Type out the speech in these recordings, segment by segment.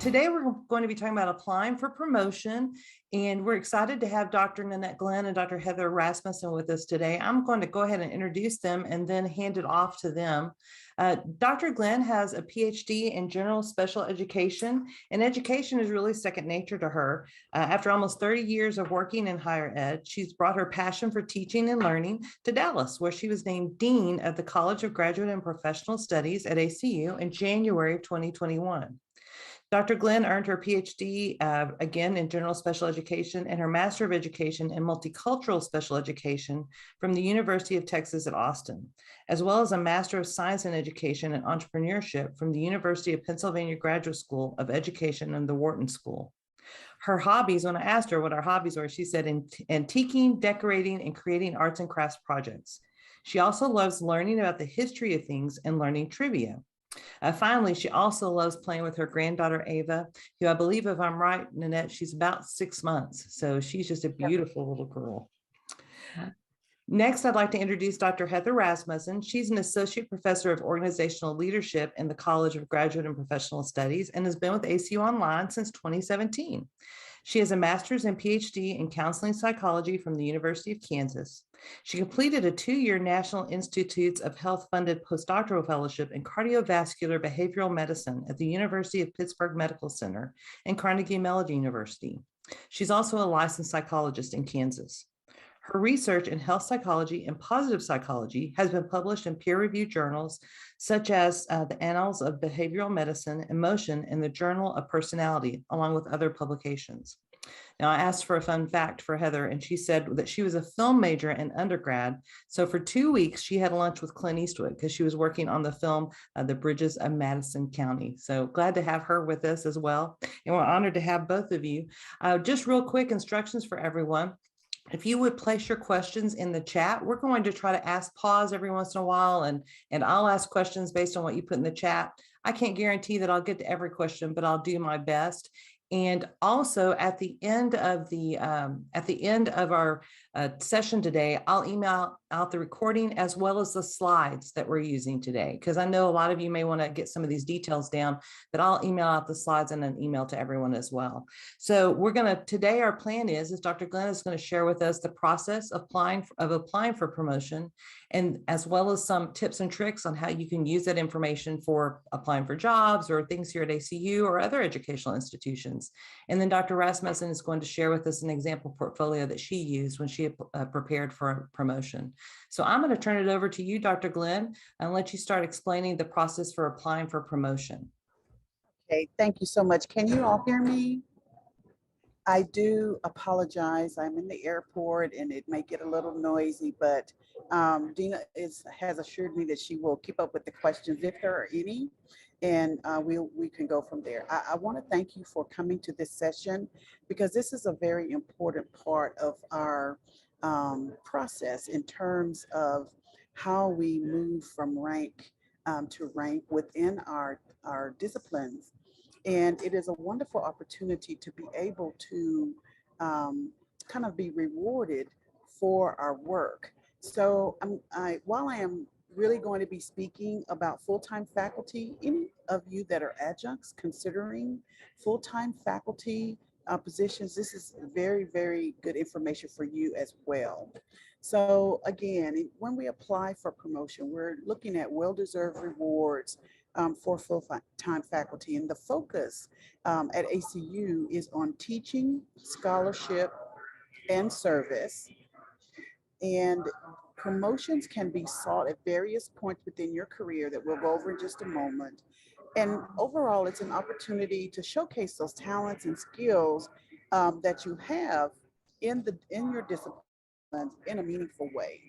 Today we're going to be talking about applying for promotion, and we're excited to have Dr. Nannette Glenn and Dr. Heather Rasmussen with us today. I'm going to go ahead and introduce them and then hand it off to them. Dr. Glenn has a PhD in general special education, and education is really second nature to her. After almost 30 years of working in higher ed, she's brought her passion for teaching and learning to Dallas, where she was named Dean of the College of Graduate and Professional Studies at ACU in January of 2021. Dr. Glenn earned her PhD again in general special education and her Master of Education in multicultural special education from the University of Texas at Austin, as well as a Master of Science in Education and Entrepreneurship from the University of Pennsylvania Graduate School of Education and the Wharton School. Her hobbies, when I asked her what her hobbies were, she said antiquing, decorating, and creating arts and crafts projects. She also loves learning about the history of things and learning trivia. Finally, she also loves playing with her granddaughter, Ava, who I believe, if I'm right, Nannette, she's about 6 months. So she's just a beautiful little girl. Next, I'd like to introduce Dr. Heather Rasmussen. She's an associate professor of organizational leadership in the College of Graduate and Professional Studies and has been with ACU Online since 2017. She has a master's and PhD in counseling psychology from the University of Kansas. She completed a 2-year National Institutes of Health funded postdoctoral fellowship in cardiovascular behavioral medicine at the University of Pittsburgh Medical Center and Carnegie Mellon University. She's also a licensed psychologist in Kansas. Her research in health psychology and positive psychology has been published in peer-reviewed journals such as the Annals of Behavioral Medicine, Emotion, and the Journal of Personality, along with other publications. Now, I asked for a fun fact for Heather, and she said that she was a film major in undergrad. So for 2 weeks, she had lunch with Clint Eastwood because she was working on the film, The Bridges of Madison County. So glad to have her with us as well. And we're honored to have both of you. Just real quick instructions for everyone. If you would place your questions in the chat, we're going to try to pause every once in a while, and I'll ask questions based on what you put in the chat. I can't guarantee that I'll get to every question, but I'll do my best. And also at the end of our session today, I'll email out the recording as well as the slides that we're using today, because I know a lot of you may want to get some of these details down, but I'll email out the slides and an email to everyone as well. So today our plan is Dr. Glenn is going to share with us the process of applying for promotion, and as well as some tips and tricks on how you can use that information for applying for jobs or things here at ACU or other educational institutions. And then Dr. Rasmussen is going to share with us an example portfolio that she used when she prepared for a promotion. So I'm going to turn it over to you, Dr. Glenn, and let you start explaining the process for applying for promotion. Okay, thank you so much. Can you all hear me? I do apologize. I'm in the airport and it may get a little noisy, but Dina has assured me that she will keep up with the questions if there are any, and we can go from there. I want to thank you for coming to this session, because this is a very important part of our process in terms of how we move from rank to rank within our disciplines. And it is a wonderful opportunity to be able to kind of be rewarded for our work. So while I am really going to be speaking about full-time faculty, any of you that are adjuncts considering full-time faculty positions, this is very, very good information for you as well. So again, when we apply for promotion, we're looking at well-deserved rewards for full-time faculty. And the focus at ACU is on teaching, scholarship, and service. And promotions can be sought at various points within your career that we'll go over in just a moment. And overall, it's an opportunity to showcase those talents and skills that you have in your discipline in a meaningful way.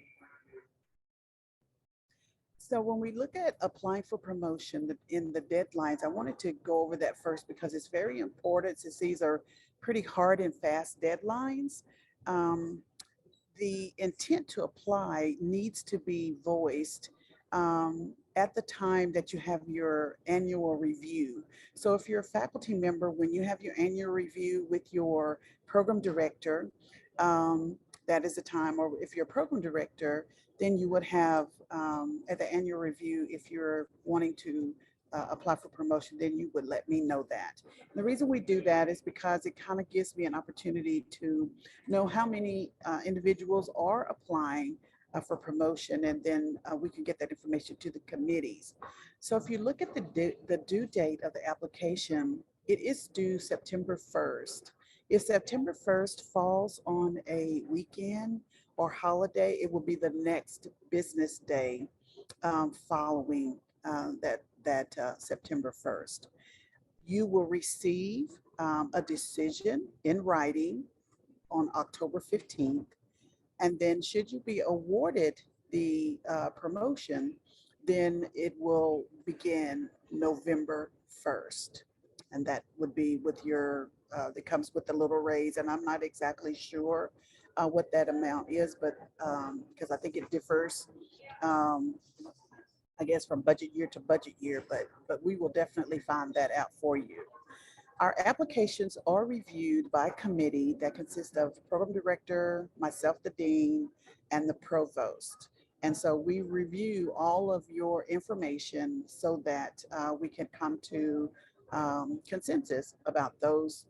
So when we look at applying for promotion in the deadlines, I wanted to go over that first because it's very important, since these are pretty hard and fast deadlines. The intent to apply needs to be voiced at the time that you have your annual review. So if you're a faculty member, when you have your annual review with your program director, that is the time. Or if you're a program director, then you would have at the annual review, if you're wanting to apply for promotion, then you would let me know that. And the reason we do that is because it kind of gives me an opportunity to know how many individuals are applying for promotion, and then we can get that information to the committees. So if you look at the due date of the application, it is due September 1st. If September 1st falls on a weekend or holiday, it will be the next business day following that September 1st. You will receive a decision in writing on October 15th. And then should you be awarded the promotion, then it will begin November 1st. And that would be with your, that comes with the little raise. And I'm not exactly sure what that amount is, but because I think it differs, I guess, from budget year to budget year, but we will definitely find that out for you. Our applications are reviewed by a committee that consists of program director, myself, the dean, and the provost. And so we review all of your information so that we can come to consensus about those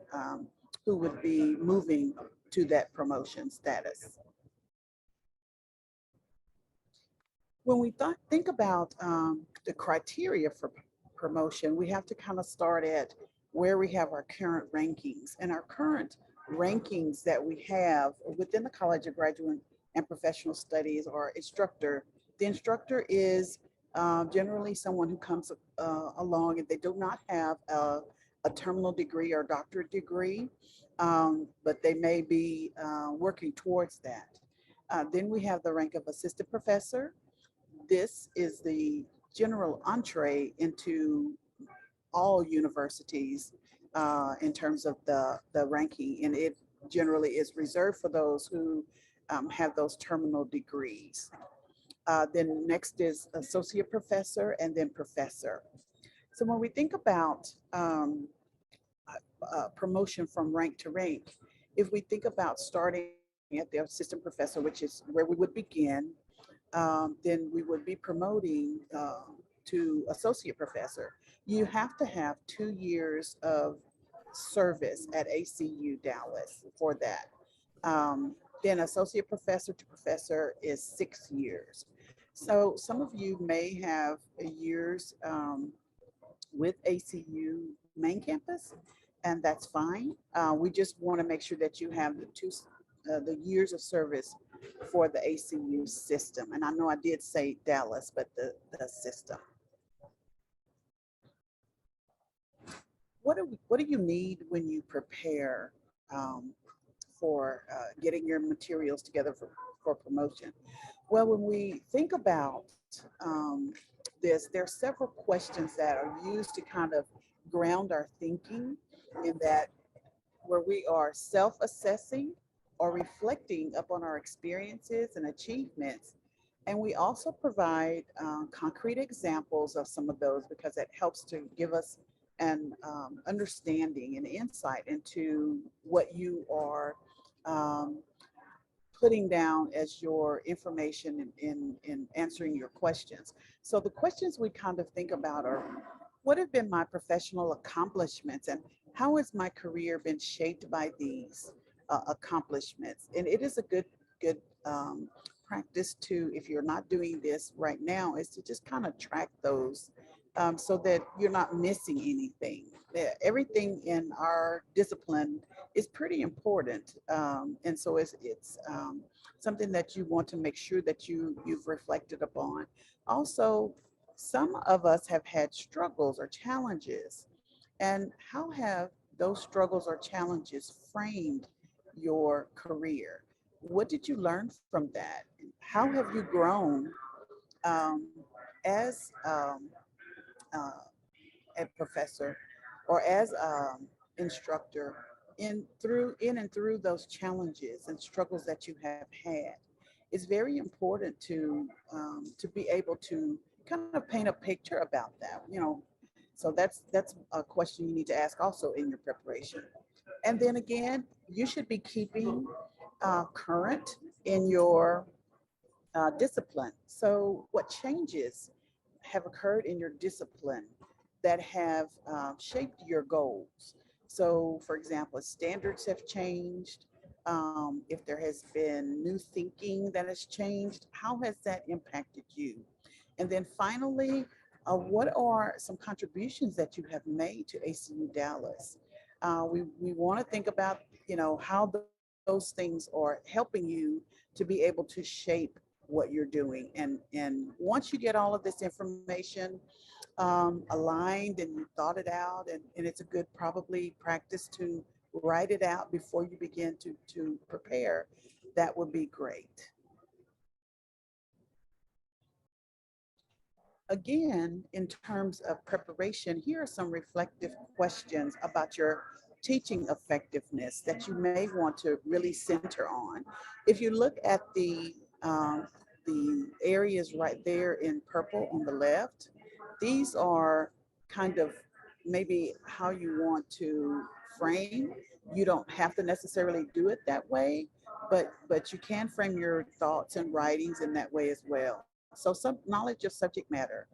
who would be moving to that promotion status. When we think about the criteria for promotion, we have to kind of start at where we have our current rankings. And our current rankings that we have within the College of Graduate and Professional Studies are instructor. The instructor is generally someone who comes along and they do not have a terminal degree or doctorate degree, but they may be working towards that. Then we have the rank of assistant professor. This is the general entree into all universities in terms of the ranking, and it generally is reserved for those who have those terminal degrees. Then next is associate professor and then professor. So when we think about promotion from rank to rank, if we think about starting at the assistant professor, which is where we would begin, then we would be promoting to associate professor. You have to have 2 years of service at ACU Dallas for that. Then associate professor to professor is 6 years. So some of you may have years with ACU main campus, and that's fine. We just want to make sure that you have the years of service for the ACU system. And I know I did say Dallas, but the system. What do you need when you prepare for getting your materials together for promotion? Well, when we think about this, there are several questions that are used to kind of ground our thinking in that where we are self-assessing or reflecting upon our experiences and achievements. And we also provide concrete examples of some of those because it helps to give us an understanding and insight into what you are putting down as your information in answering your questions. So the questions we kind of think about are, what have been my professional accomplishments and how has my career been shaped by these accomplishments? And it is a good practice to, if you're not doing this right now, is to just kind of track those so that you're not missing anything. Everything in our discipline is pretty important. And so it's something that you want to make sure that you've reflected upon. Also, some of us have had struggles or challenges. And how have those struggles or challenges framed your career? What did you learn from that? How have you grown as a professor or as instructor in and through those challenges and struggles that you have had? It's very important to be able to kind of paint a picture about that, you know. So that's a question you need to ask also in your preparation. And then again, you should be keeping current in your discipline. So what changes have occurred in your discipline that have shaped your goals. So, for example, standards have changed. If there has been new thinking that has changed, how has that impacted you? And then finally, what are some contributions that you have made to ACU Dallas? We want to think about, how those things are helping you to be able to shape what you're doing. And once you get all of this information aligned and you thought it out, and it's a good probably practice to write it out before you begin to prepare, that would be great. Again, in terms of preparation, here are some reflective questions about your teaching effectiveness that you may want to really center on. If you look at the areas right there in purple on the left, these are kind of maybe how you want to frame. You don't have to necessarily do it that way, but you can frame your thoughts and writings in that way as well. So some knowledge of subject matter.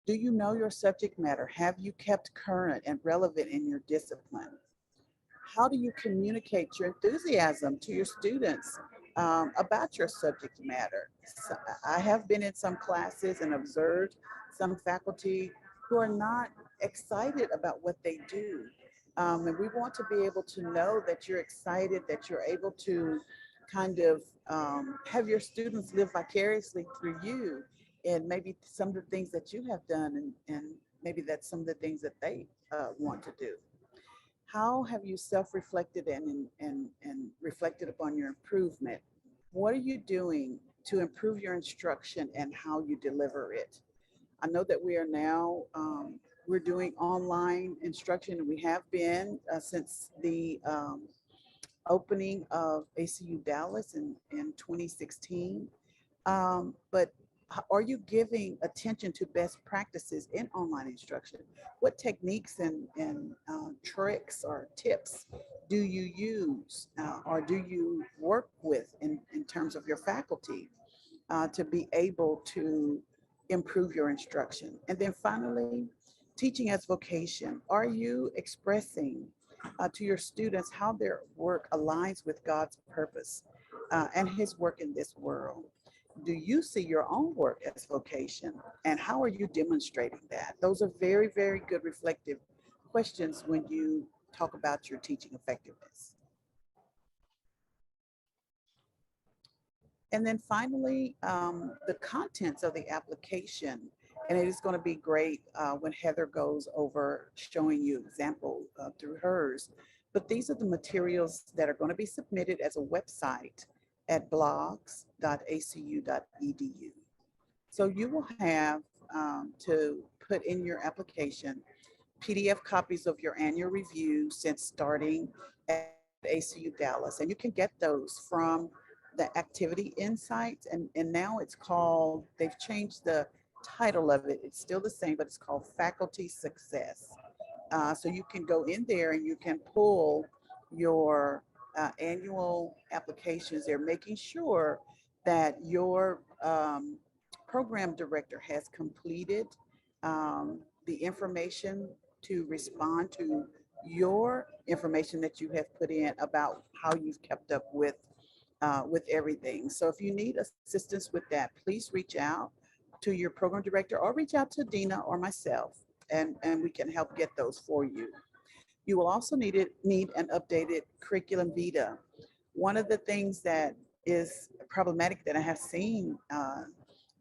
Do you know your subject matter? Have you kept current and relevant in your discipline? How do you communicate your enthusiasm to your students about your subject matter? So I have been in some classes and observed some faculty who are not excited about what they do. And we want to be able to know that you're excited, that you're able to kind of have your students live vicariously through you, and maybe some of the things that you have done, and maybe that's some of the things that they want to do. How have you self-reflected and reflected upon your improvement? What are you doing to improve your instruction and how you deliver it? I know that we are now, we're doing online instruction, and we have been since the opening of ACU Dallas in 2016. But are you giving attention to best practices in online instruction? What techniques and tricks or tips do you use or do you work with in terms of your faculty to be able to improve your instruction? And then finally, teaching as vocation. Are you expressing to your students how their work aligns with God's purpose and his work in this world? Do you see your own work as vocation, and how are you demonstrating that? Those are very, very good reflective questions when you talk about your teaching effectiveness. And then finally, the contents of the application. And it is going to be great when Heather goes over showing you example through hers. But these are the materials that are going to be submitted as a website at blogs.acu.edu. So you will have to put in your application PDF copies of your annual review since starting at ACU Dallas. And you can get those from the Activity Insights. And now it's called, they've changed the title of it. It's still the same, but it's called Faculty Success. So you can go in there and you can pull your annual applications. They're making sure that your program director has completed the information to respond to your information that you have put in about how you've kept up with everything. So if you need assistance with that, please reach out to your program director or reach out to Dina or myself, and we can help get those for you. You will also need an updated curriculum vitae. One of the things that is problematic that I have seen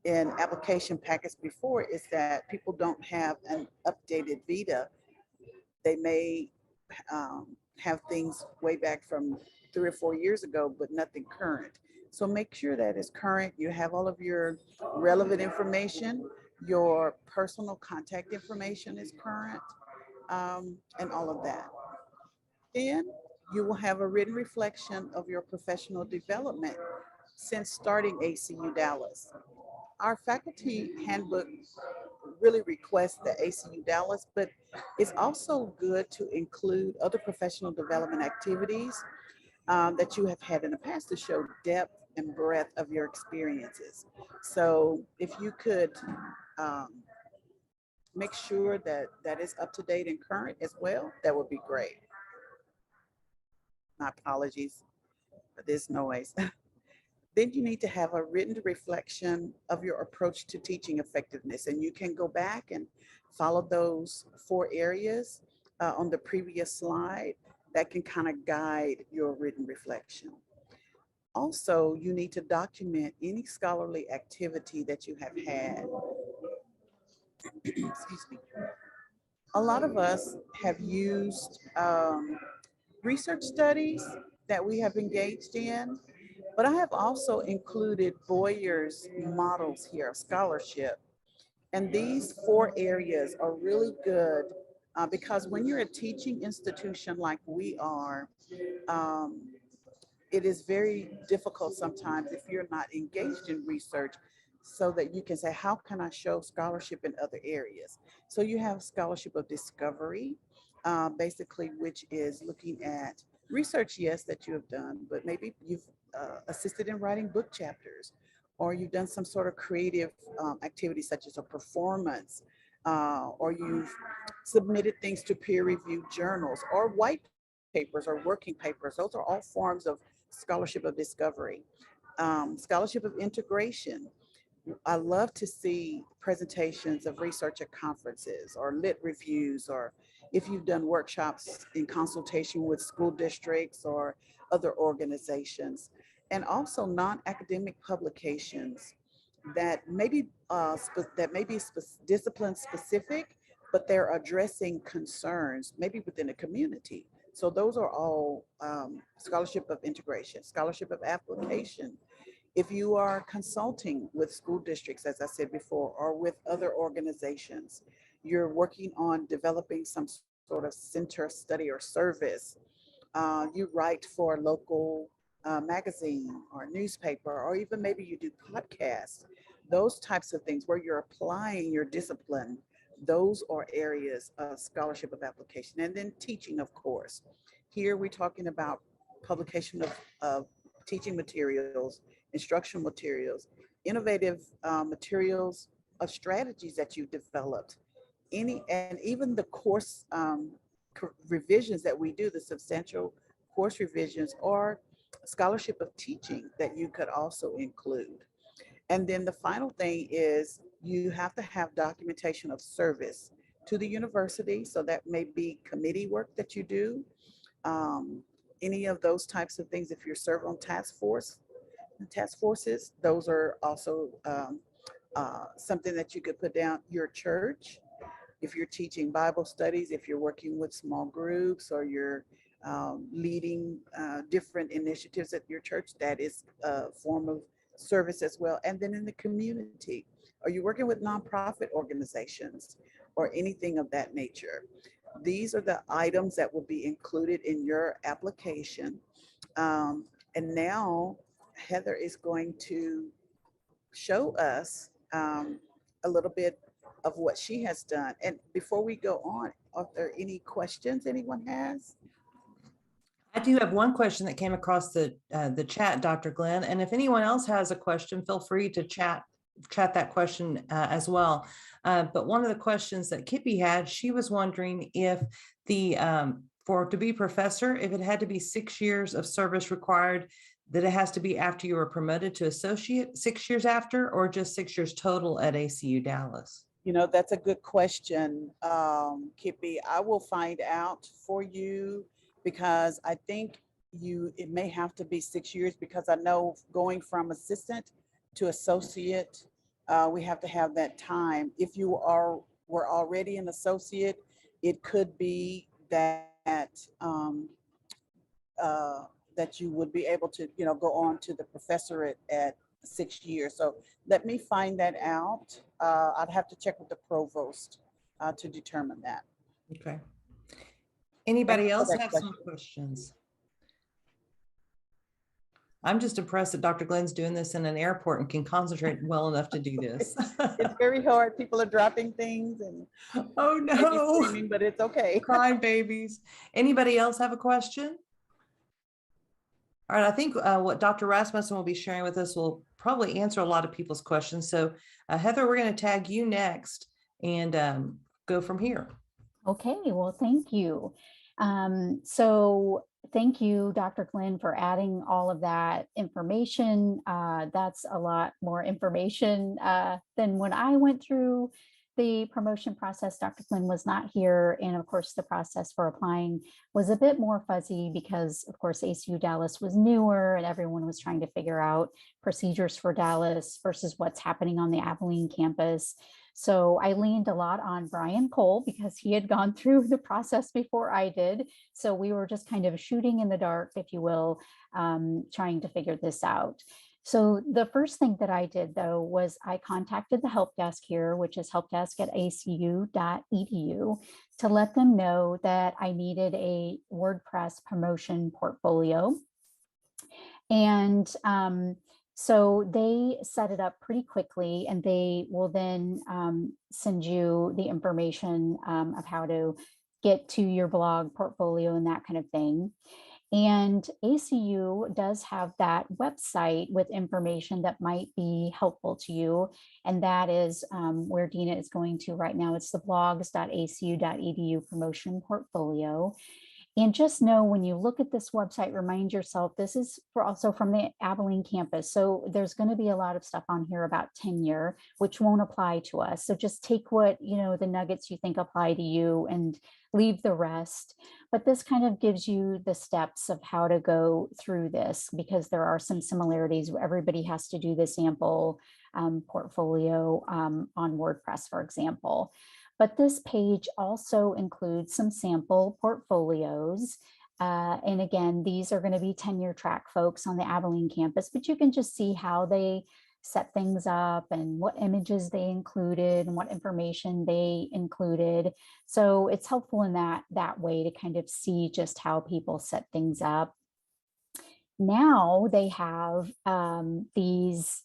in application packets before is that people don't have an updated vitae. They may have things way back from 3 or 4 years ago, but nothing current. So make sure that it's current. You have all of your relevant information. Your personal contact information is current, and all of that. Then you will have a written reflection of your professional development since starting ACU Dallas. Our faculty handbook really requests the ACU Dallas, but it's also good to include other professional development activities that you have had in the past to show depth and breadth of your experiences. So if you could make sure that that is up to date and current as well, that would be great. My apologies for this noise. Then you need to have a written reflection of your approach to teaching effectiveness. And you can go back and follow those 4 areas on the previous slide that can kind of guide your written reflection. Also, you need to document any scholarly activity that you have had. Excuse me. A lot of us have used research studies that we have engaged in, but I have also included Boyer's models here of scholarship. And these 4 areas are really good because when you're a teaching institution like we are, um, it is very difficult sometimes if you're not engaged in research so that you can say, how can I show scholarship in other areas? So you have scholarship of discovery, basically, which is looking at research, yes, that you have done, but maybe you've assisted in writing book chapters, or you've done some sort of creative activity such as a performance, or you've submitted things to peer-reviewed journals or white papers or working papers. Those are all forms of scholarship of discovery. Scholarship of integration. I love to see presentations of research at conferences or lit reviews, or if you've done workshops in consultation with school districts or other organizations, and also non-academic publications that maybe discipline specific, but they're addressing concerns maybe within a community. So those are all scholarship of integration, scholarship of application. If you are consulting with school districts, as I said before, or with other organizations, you're working on developing some sort of center study or service. You write for a local magazine or newspaper, or even maybe you do podcasts, those types of things where you're applying your discipline. Those are areas of scholarship of application. And then teaching, of course. Here we're talking about publication of teaching materials, instructional materials, innovative materials of strategies that you developed, and even the course revisions that we do, the substantial course revisions or scholarship of teaching that you could also include. And then the final thing is you have to have documentation of service to the university. So that may be committee work that you do, any of those types of things. If you're serving on task forces, those are also something that you could put down. Your church, if you're teaching Bible studies, if you're working with small groups, or you're leading different initiatives at your church, that is a form of service as well. And then in the community, are you working with nonprofit organizations or anything of that nature? These are the items that will be included in your application. And now Heather is going to show us a little bit of what she has done. And before we go on, are there any questions anyone has? I do have one question that came across the chat, Dr. Glenn, and if anyone else has a question, feel free to chat that question as well. But one of the questions that Kippy had, she was wondering if for to be professor, if it had to be 6 years of service required, that it has to be after you were promoted to associate 6 years after, or just 6 years total at ACU Dallas? You know, that's a good question, Kippy. I will find out for you, because I think it may have to be 6 years, because I know going from assistant to associate, we have to have that time. If you were already an associate, it could be that that you would be able to, go on to the professorate at 6 years. So let me find that out. I'd have to check with the provost to determine that. Okay. Anybody else that have some question. questions? I'm just impressed that Dr. Glenn's doing this in an airport and can concentrate well enough to do this. It's very hard. People are dropping things and Oh maybe no, screaming, but it's okay. crying babies. Anybody else have a question? All right, I think what Dr. Rasmussen will be sharing with us will probably answer a lot of people's questions. So Heather, we're going to tag you next, and go from here. Okay, well, thank you. So thank you, Dr. Glenn, for adding all of that information. That's a lot more information than when I went through the promotion process. Dr. Glenn was not here. And of course, the process for applying was a bit more fuzzy because, of course, ACU Dallas was newer and everyone was trying to figure out procedures for Dallas versus what's happening on the Abilene campus. So I leaned a lot on Brian Cole because he had gone through the process before I did. So we were just kind of shooting in the dark, if you will, trying to figure this out. So the first thing that I did, though, was I contacted the help desk here, which is helpdesk@acu.edu, to let them know that I needed a WordPress promotion portfolio. And so they set it up pretty quickly, and they will then send you the information of how to get to your blog portfolio and that kind of thing. And ACU does have that website with information that might be helpful to you. And that is where Dina is going to right now. It's the blogs.acu.edu promotion portfolio. And just know when you look at this website, remind yourself, this is also from the Abilene campus. So there's going to be a lot of stuff on here about tenure, which won't apply to us. So just take what, the nuggets you think apply to you and leave the rest. But this kind of gives you the steps of how to go through this, because there are some similarities. Everybody has to do the sample portfolio on WordPress, for example. But this page also includes some sample portfolios. And again, these are going to be tenure track folks on the Abilene campus, but you can just see how they set things up and what images they included and what information they included. So it's helpful in that way to kind of see just how people set things up. Now they have these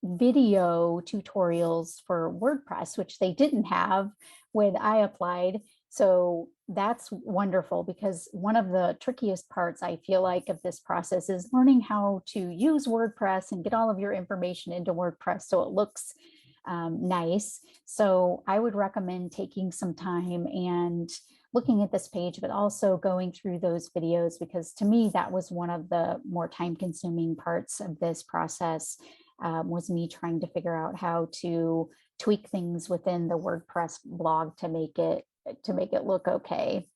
video tutorials for WordPress, which they didn't have when I applied. So that's wonderful, because one of the trickiest parts I feel like of this process is learning how to use WordPress and get all of your information into WordPress so it looks nice. So I would recommend taking some time and looking at this page, but also going through those videos, because to me, that was one of the more time-consuming parts of this process. Was me trying to figure out how to tweak things within the WordPress blog to make it look okay.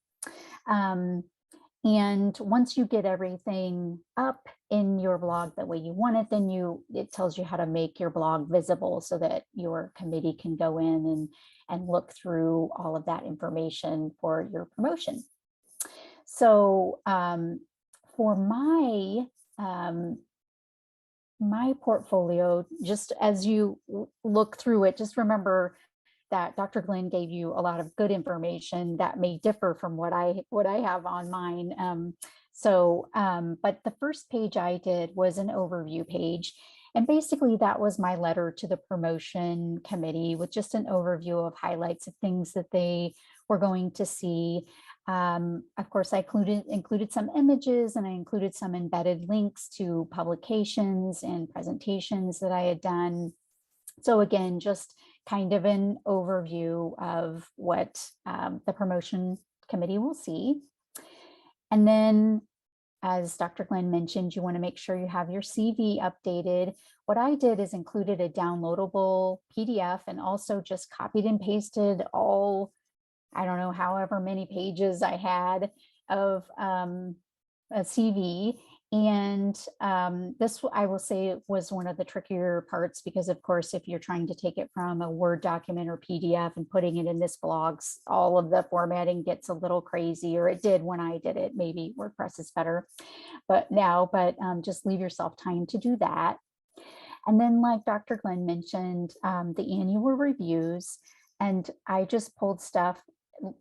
And once you get everything up in your blog the way you want it, then it tells you how to make your blog visible so that your committee can go in and look through all of that information for your promotion. So for my portfolio, just as you look through it, just remember that Dr. Glenn gave you a lot of good information that may differ from what I have on mine. But the first page I did was an overview page. And basically that was my letter to the promotion committee with just an overview of highlights of things that they were going to see. Of course, I included some images, and I included some embedded links to publications and presentations that I had done. So again, just kind of an overview of what the promotion committee will see. And then, as Dr. Glenn mentioned, you want to make sure you have your CV updated. What I did is included a downloadable PDF and also just copied and pasted all, I don't know, however many pages I had of a CV. And this, I will say, was one of the trickier parts, because of course, if you're trying to take it from a Word document or PDF and putting it in this blog, all of the formatting gets a little crazy, or it did when I did it. Maybe WordPress is better but just leave yourself time to do that. And then, like Dr. Glenn mentioned, the annual reviews, and I just pulled stuff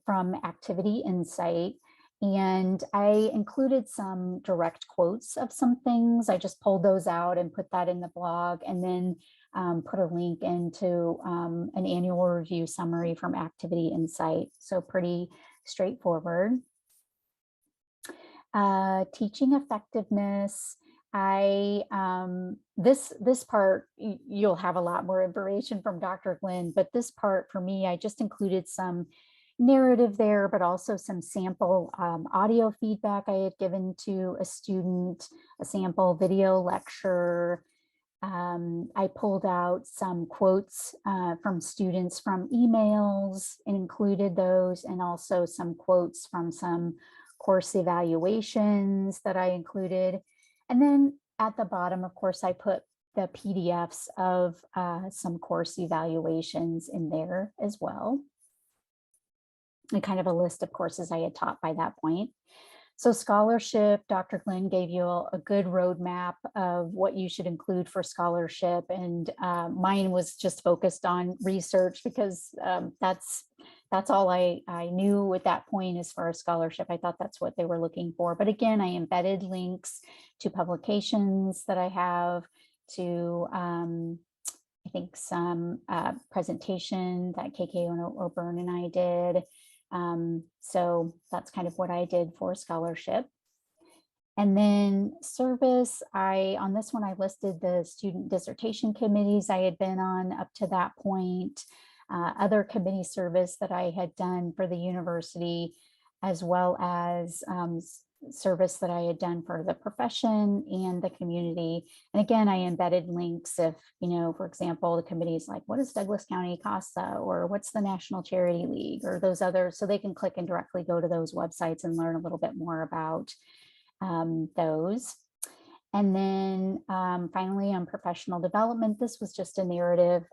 from Activity Insight, and I included some direct quotes of some things. I just pulled those out and put that in the blog, and then put a link into an annual review summary from Activity Insight. So pretty straightforward. Teaching effectiveness. This part, you'll have a lot more information from Dr. Glenn, but this part for me, I just included some narrative there, but also some sample audio feedback I had given to a student, a sample video lecture. I pulled out some quotes from students from emails and included those, and also some quotes from some course evaluations that I included. And then at the bottom, of course, I put the PDFs of some course evaluations in there as well. And kind of a list of courses I had taught by that point. So scholarship, Dr. Glenn gave you a good roadmap of what you should include for scholarship. And mine was just focused on research because that's all I knew at that point as far as scholarship. I thought that's what they were looking for. But again, I embedded links to publications that I have, to I think some presentation that KK O'Byrne and I did. So that's kind of what I did for scholarship. And then service, on this one, I listed the student dissertation committees I had been on up to that point, other committee service that I had done for the university, as well as service that I had done for the profession and the community. And again, I embedded links if, for example, the committee is like, what is Douglas County CASA, or what's the National Charity League, or those others, so they can click and directly go to those websites and learn a little bit more about those. And then finally, on professional development, this was just a narrative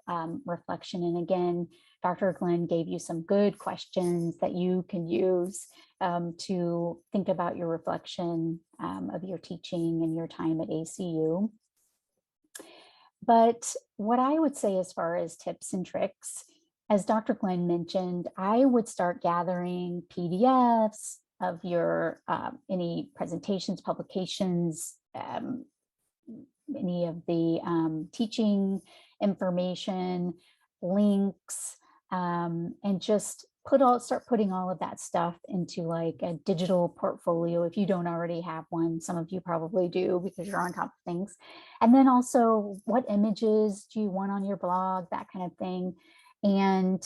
reflection. And again, Dr. Glenn gave you some good questions that you can use to think about your reflection of your teaching and your time at ACU. But what I would say as far as tips and tricks, as Dr. Glenn mentioned, I would start gathering PDFs of your any presentations, publications, any of the teaching information, links, and just start putting all of that stuff into like a digital portfolio. If you don't already have one, some of you probably do because you're on top of things. And then also, what images do you want on your blog, that kind of thing. And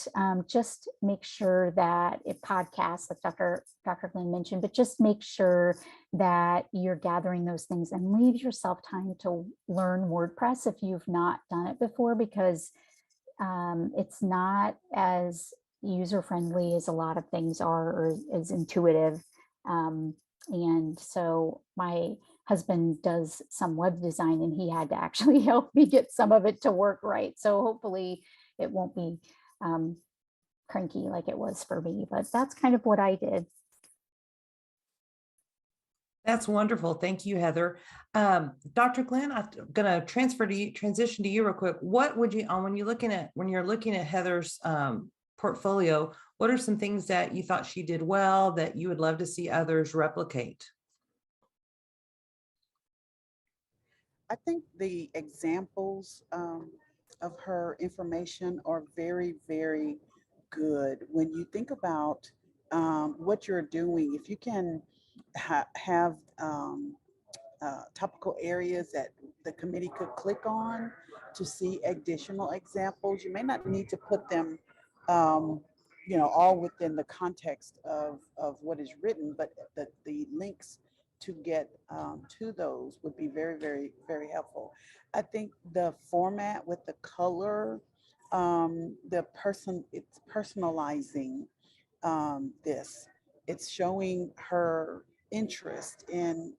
just make sure that it podcasts, like Dr. Glenn mentioned, but just make sure that you're gathering those things and leave yourself time to learn WordPress if you've not done it before, because it's not as user-friendly as a lot of things are, or as intuitive. And so my husband does some web design, and he had to actually help me get some of it to work right. So hopefully it won't be cranky like it was for me, but that's kind of what I did. That's wonderful. Thank you, Heather. Dr. Glenn, I'm going to transition to you real quick. What would you, when you're looking at Heather's portfolio, what are some things that you thought she did well that you would love to see others replicate? I think the examples of her information are very, very good. When you think about what you're doing, if you can have topical areas that the committee could click on to see additional examples, you may not need to put them all within the context of what is written, but the links to get to those would be very, very, very helpful. I think the format with the color, it's personalizing this. It's showing her interest in,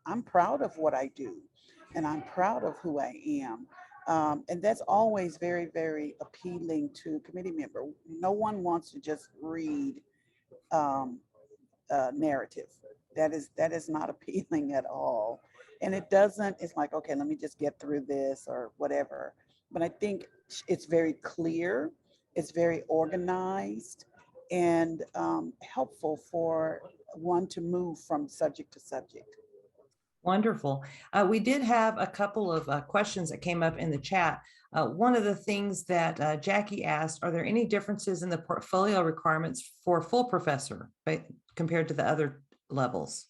I'm proud of what I do, and I'm proud of who I am. And that's always very, very appealing to a committee member. No one wants to just read narrative. That is not appealing at all. And it's like, okay, let me just get through this or whatever. But I think it's very clear, it's very organized, and helpful for one to move from subject to subject. Wonderful. We did have a couple of questions that came up in the chat. One of the things that Jackie asked, are there any differences in the portfolio requirements for full professor compared to the other levels?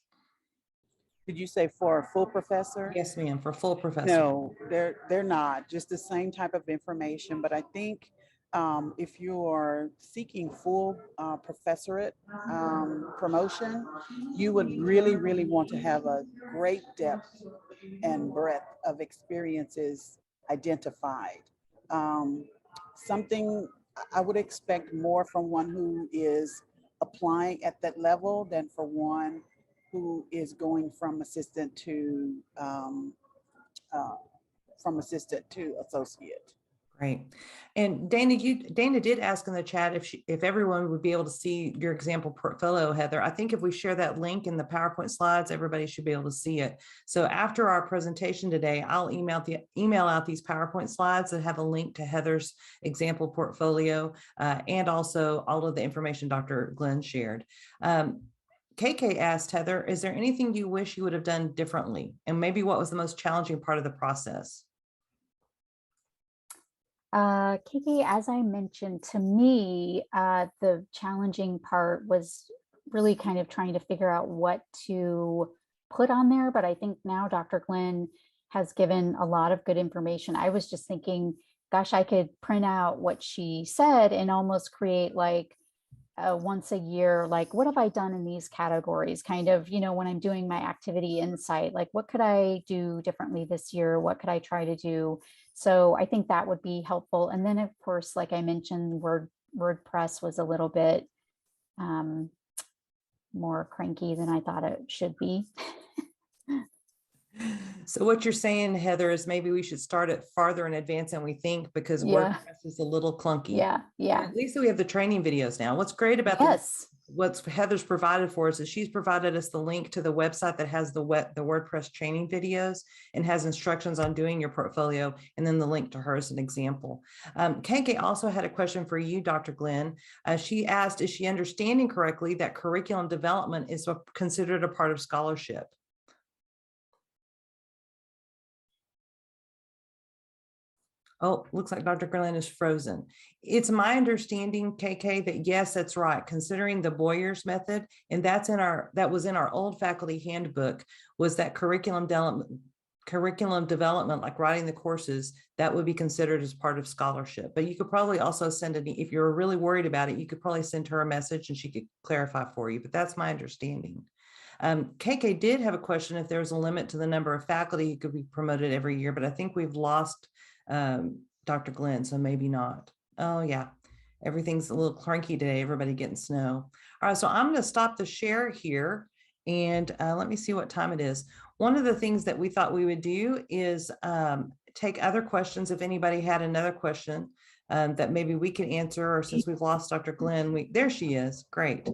Did you say for a full professor? Yes, ma'am, for full professor. No, they're not, just the same type of information, but I think if you are seeking full professorate promotion, you would really, really want to have a great depth and breadth of experiences identified. Um, Something I would expect more from one who is applying at that level than for one who is going uh, from assistant to associate. Great. And Dana did ask in the chat if everyone would be able to see your example portfolio, Heather. I think if we share that link in the PowerPoint slides, everybody should be able to see it. So after our presentation today, I'll email out these PowerPoint slides that have a link to Heather's example portfolio and also all of the information Dr. Glenn shared. KK asked, Heather, is there anything you wish you would have done differently? And maybe what was the most challenging part of the process? KK, as I mentioned, to me, the challenging part was really kind of trying to figure out what to put on there. But I think now Dr. Glenn has given a lot of good information. I was just thinking, gosh, I could print out what she said and almost create like once a year, like, what have I done in these categories? Kind of, when I'm doing my activity insight, like, what could I do differently this year? What could I try to do? So I think that would be helpful. And then, of course, like I mentioned, WordPress was a little bit more cranky than I thought it should be. So what you're saying, Heather, is maybe we should start it farther in advance than we think because Yeah. WordPress is a little clunky. Yeah. At least we have the training videos now. What's great about what Heather's provided for us is she's provided us the link to the website that has the WordPress training videos and has instructions on doing your portfolio, and then the link to her as an example. KK also had a question for you, Dr. Glenn. She asked, is she understanding correctly that curriculum development is considered a part of scholarship? Oh, looks like Dr. Glenn is frozen. It's my understanding, KK, that yes, that's right. Considering the Boyer's method, and that was in our old faculty handbook, was that curriculum development, like writing the courses, that would be considered as part of scholarship. But you could probably also send it, if you're really worried about it, you could probably send her a message and she could clarify for you, but that's my understanding. KK did have a question if there was a limit to the number of faculty who could be promoted every year, but I think we've lost Dr. Glenn, so maybe not. Oh yeah, everything's a little cranky today, everybody getting snow. All right, so I'm going to stop the share here and let me see what time it is. One of the things that we thought we would do is take other questions. If anybody had another question that maybe we can answer, or since we've lost Dr. Glenn, there she is. Great.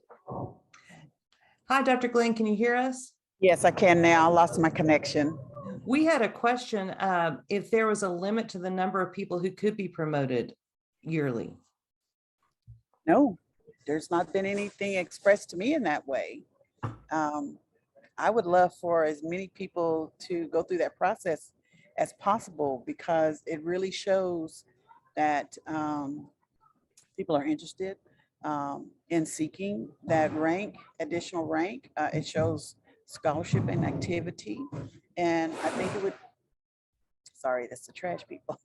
Hi, Dr. Glenn, can you hear us? Yes, I can now. I lost my connection. We had a question if there was a limit to the number of people who could be promoted yearly. No, there's not been anything expressed to me in that way. I would love for as many people to go through that process as possible because it really shows that people are interested in seeking that additional rank. It shows scholarship and activity. And I think it would, sorry, that's the trash people.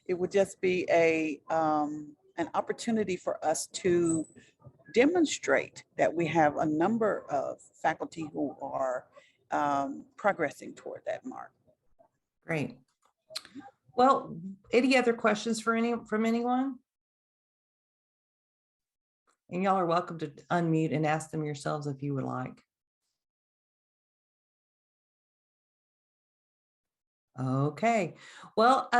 It would just be an opportunity for us to demonstrate that we have a number of faculty who are progressing toward that mark. Great. Well, any other questions from anyone? And y'all are welcome to unmute and ask them yourselves if you would like. Okay, well,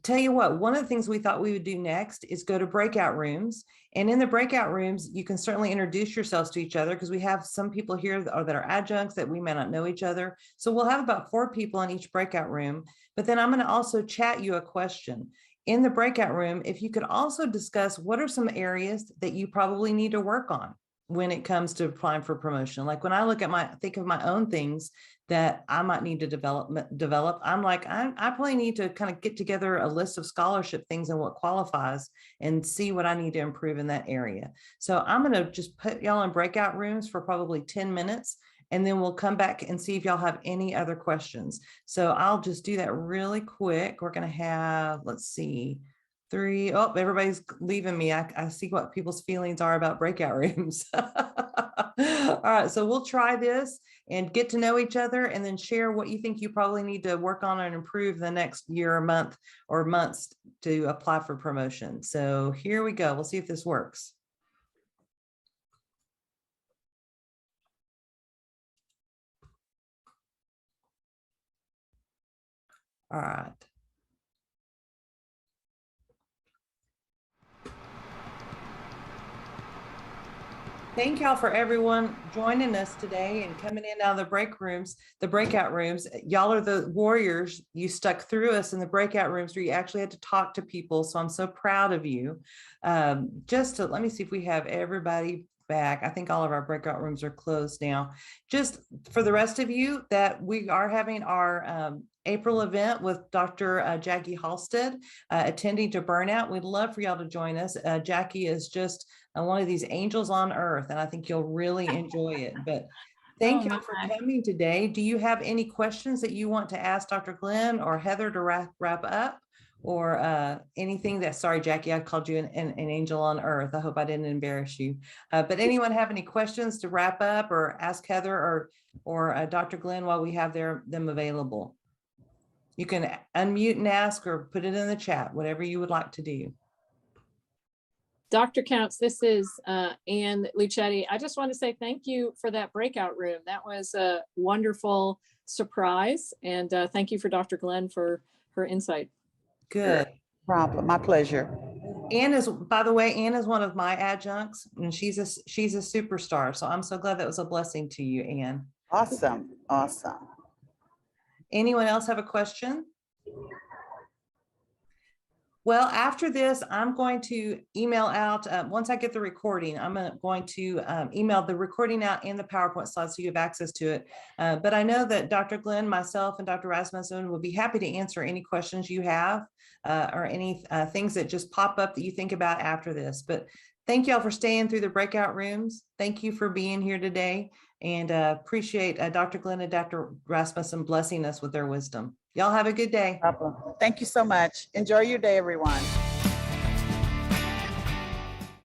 tell you what, one of the things we thought we would do next is go to breakout rooms. And in the breakout rooms, you can certainly introduce yourselves to each other because we have some people here that are adjuncts that we may not know each other. So we'll have about 4 people in each breakout room, but then I'm going to also chat you a question. In the breakout room, if you could also discuss what are some areas that you probably need to work on. when it comes to applying for promotion. Like when I look at think of my own things that I might need to develop, I'm like, I probably need to kind of get together a list of scholarship things and what qualifies and see what I need to improve in that area. So I'm going to just put y'all in breakout rooms for probably 10 minutes. And then we'll come back and see if y'all have any other questions. So I'll just do that really quick. We're going to have, let's see, 3. Oh, everybody's leaving me. I see what people's feelings are about breakout rooms. All right, so we'll try this and get to know each other and then share what you think you probably need to work on and improve the next year or month or months to apply for promotion. So here we go. We'll see if this works. All right. Thank y'all for everyone joining us today and coming in out of the breakout rooms. Y'all are the warriors. You stuck through us in the breakout rooms where you actually had to talk to people. So I'm so proud of you. Let me see if we have everybody back. I think all of our breakout rooms are closed now. Just for the rest of you, that we are having our April event with Dr. Jackie Halstead attending to Burnout. We'd love for y'all to join us. Jackie is just one of these angels on earth, and I think you'll really enjoy it. But thank you for coming today. Do you have any questions that you want to ask Dr. Glenn or Heather to wrap up, or anything that, sorry, Jackie, I called you an angel on earth. I hope I didn't embarrass you. But anyone have any questions to wrap up or ask Heather or Dr. Glenn while we have them available? You can unmute and ask or put it in the chat, whatever you would like to do. Dr. Counts, this is Ann Lucetti. I just want to say thank you for that breakout room. That was a wonderful surprise. And thank you for Dr. Glenn for her insight. Good. Problem. My pleasure. Ann is, by the way, Ann is one of my adjuncts, and she's a superstar. So I'm so glad that was a blessing to you, Ann. Awesome. Awesome. Anyone else have a question? Well, after this, I'm going to email out, once I get the recording, I'm going to email the recording out and the PowerPoint slides so you have access to it. But I know that Dr. Glenn, myself, and Dr. Rasmussen will be happy to answer any questions you have or any things that just pop up that you think about after this. But thank y'all for staying through the breakout rooms. Thank you for being here today, and appreciate Dr. Glenn and Dr. Rasmussen blessing us with their wisdom. Y'all have a good day. Thank you so much. Enjoy your day, everyone.